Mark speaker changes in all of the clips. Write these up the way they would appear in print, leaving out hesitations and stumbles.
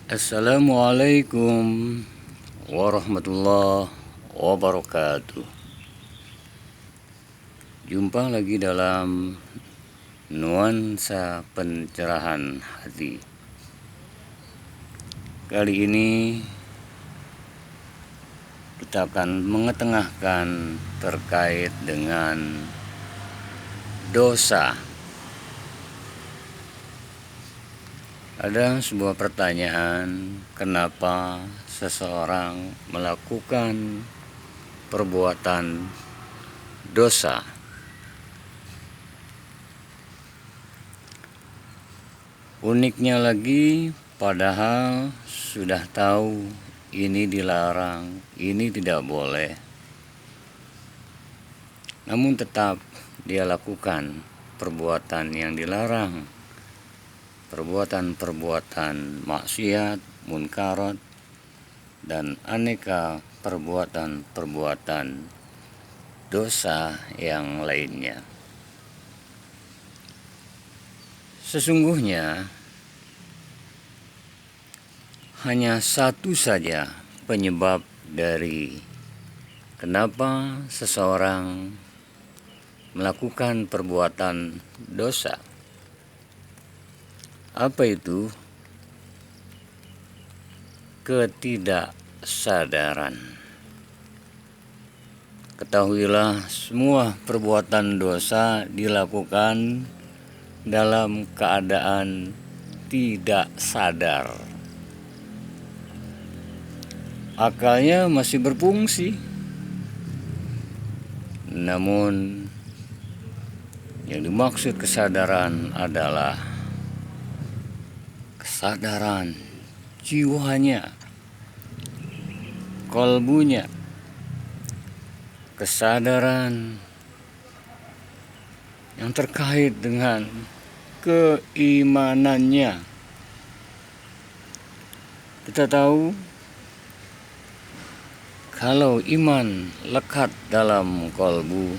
Speaker 1: Assalamualaikum warahmatullahi wabarakatuh. Jumpa lagi dalam nuansa pencerahan hati. Kali ini kita akan mengetengahkan terkait dengan dosa. Ada sebuah pertanyaan, kenapa seseorang melakukan perbuatan dosa? Uniknya lagi, padahal sudah tahu ini dilarang, ini tidak boleh, namun tetap dia lakukan perbuatan yang dilarang. Perbuatan-perbuatan maksiat, munkarat, dan aneka perbuatan-perbuatan dosa yang lainnya. Sesungguhnya hanya satu saja penyebab dari kenapa seseorang melakukan perbuatan dosa. Apa itu? Ketidaksadaran. Ketahuilah, semua perbuatan dosa dilakukan dalam keadaan tidak sadar. Akalnya masih berfungsi, namun yang dimaksud kesadaran adalah kesadaran jiwanya, kolbunya, kesadaran yang terkait dengan keimanannya. Kita tahu kalau iman lekat dalam kolbu,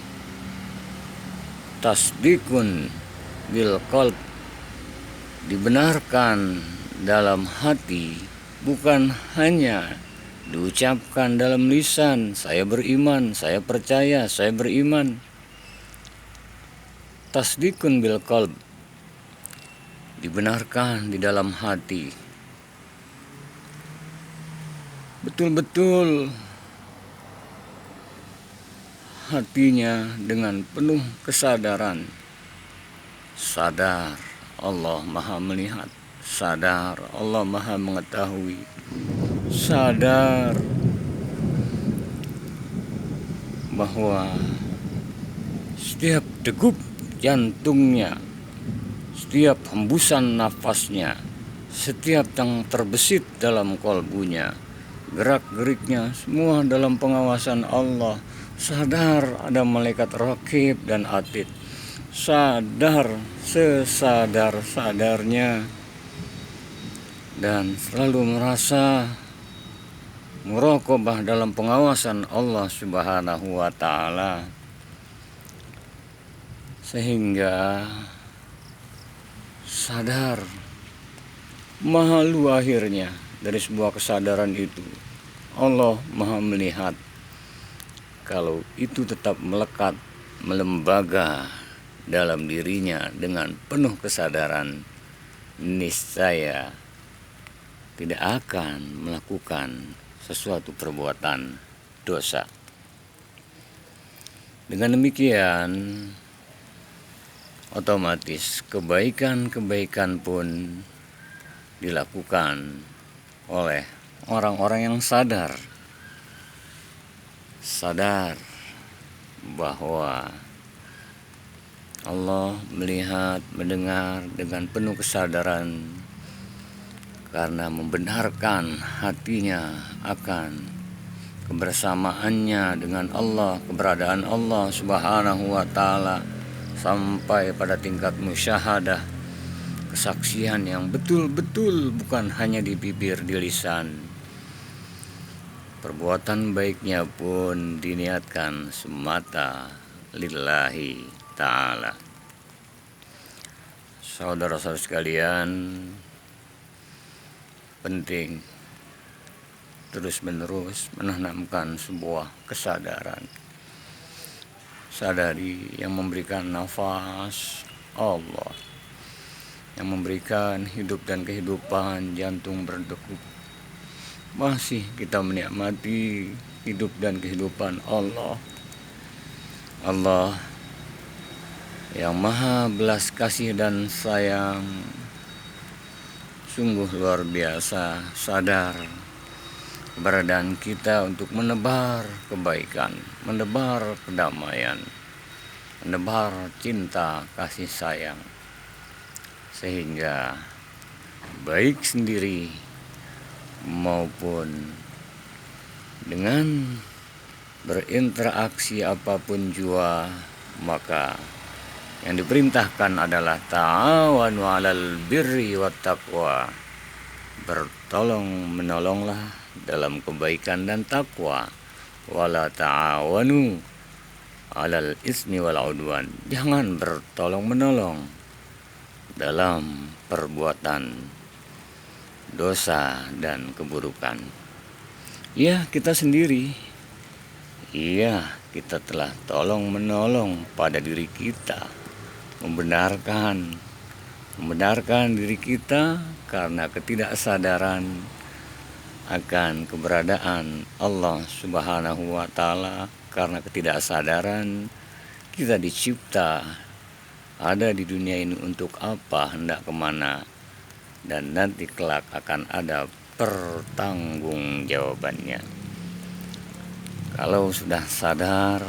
Speaker 1: tasdikun bil qalb, dibenarkan dalam hati, bukan hanya diucapkan dalam lisan, saya beriman, saya percaya, saya beriman. Tasdikun bil qalb, dibenarkan di dalam hati. Betul-betul hatinya dengan penuh kesadaran, sadar Allah Maha melihat, sadar Allah Maha mengetahui, sadar bahwa setiap degup jantungnya, setiap hembusan nafasnya, setiap yang terbesit dalam kolbunya, gerak-geriknya semua dalam pengawasan Allah. Sadar ada malaikat raqib dan atid, sadar sesadar-sadarnya, dan selalu merasa muraqabah dalam pengawasan Allah Subhanahu wa ta'ala, sehingga sadar mahalu akhirnya dari sebuah kesadaran itu. Allah Maha melihat. Kalau itu tetap melekat, melembaga dalam dirinya dengan penuh kesadaran, niscaya tidak akan melakukan sesuatu perbuatan dosa. Dengan demikian, otomatis kebaikan-kebaikan pun dilakukan oleh orang-orang yang sadar bahwa Allah melihat, mendengar dengan penuh kesadaran, karena membenarkan hatinya akan kebersamaannya dengan Allah, keberadaan Allah Subhanahu wa ta'ala, sampai pada tingkat musyahadah, kesaksian yang betul-betul bukan hanya di bibir, di lisan. Perbuatan baiknya pun diniatkan semata lillahi ta'ala. Saudara-saudara sekalian, penting terus-menerus menanamkan sebuah kesadaran. Sadari yang memberikan nafas Allah, yang memberikan hidup dan kehidupan, jantung berdegup. Masih kita menikmati hidup dan kehidupan Allah. Allah yang maha belas kasih dan sayang, sungguh luar biasa sadar keberadaan kita untuk menebar kebaikan, menebar kedamaian, menebar cinta kasih sayang, sehingga baik sendiri maupun dengan berinteraksi apapun jua, maka yang diperintahkan adalah ta'awanu 'alal birri wat taqwa. Bertolong menolonglah dalam kebaikan dan takwa. Wala ta'awanu 'alal ismi wal 'udwan. Jangan bertolong menolong dalam perbuatan dosa dan keburukan. Ya, kita sendiri. Iya, kita telah tolong menolong pada diri kita. Membenarkan diri kita karena ketidaksadaran akan keberadaan Allah Subhanahu wa Ta'ala. Karena ketidaksadaran kita dicipta ada di dunia ini untuk apa, hendak kemana, dan nanti kelak akan ada pertanggungjawabannya. Kalau sudah sadar,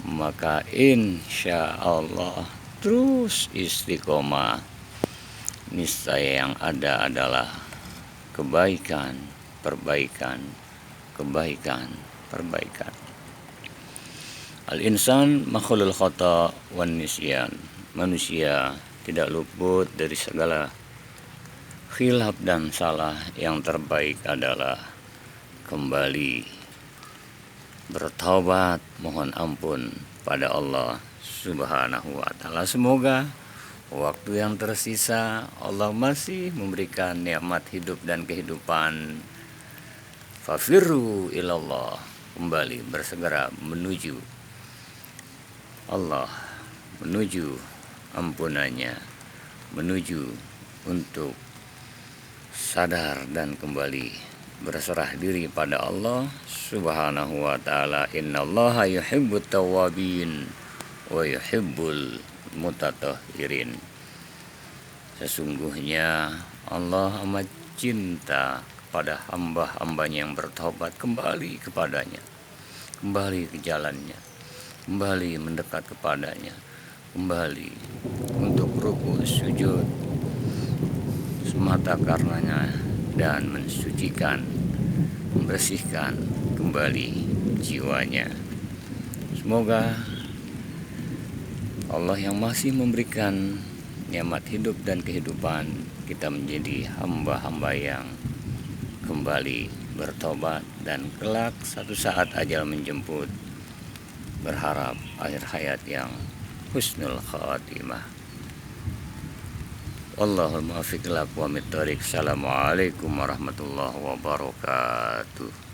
Speaker 1: maka insya Allah terus istiqomah. Niscaya yang ada adalah kebaikan, perbaikan, kebaikan, perbaikan. Al-insan makhlul khata wan nisyan. Manusia tidak luput dari segala khilaf dan salah. Yang terbaik adalah kembali bertaubat, mohon ampun pada Allah Subhanahu wa Ta'ala. Semoga waktu yang tersisa Allah masih memberikan nikmat hidup dan kehidupan. Fafirru ilallah, kembali bersegera menuju Allah, menuju ampunannya, menuju untuk sadar dan kembali berserah diri pada Allah Subhanahu wa Ta'ala. Innallaha yuhibbut tawwabin wa yuhibbul mutatahhirin. Sesungguhnya Allah amat cinta kepada hamba-hambanya yang bertobat, kembali kepadanya, kembali ke jalannya, kembali mendekat kepadanya, kembali untuk ruku sujud semata karenanya, dan mensucikan, membersihkan kembali jiwanya. Semoga Allah yang masih memberikan nikmat hidup dan kehidupan, kita menjadi hamba-hamba yang kembali bertobat, dan kelak satu saat ajal menjemput, berharap akhir hayat yang husnul khatimah. Allahul muwaffiq ila aqwamit thoriq. Assalamualaikum warahmatullahi wabarakatuh.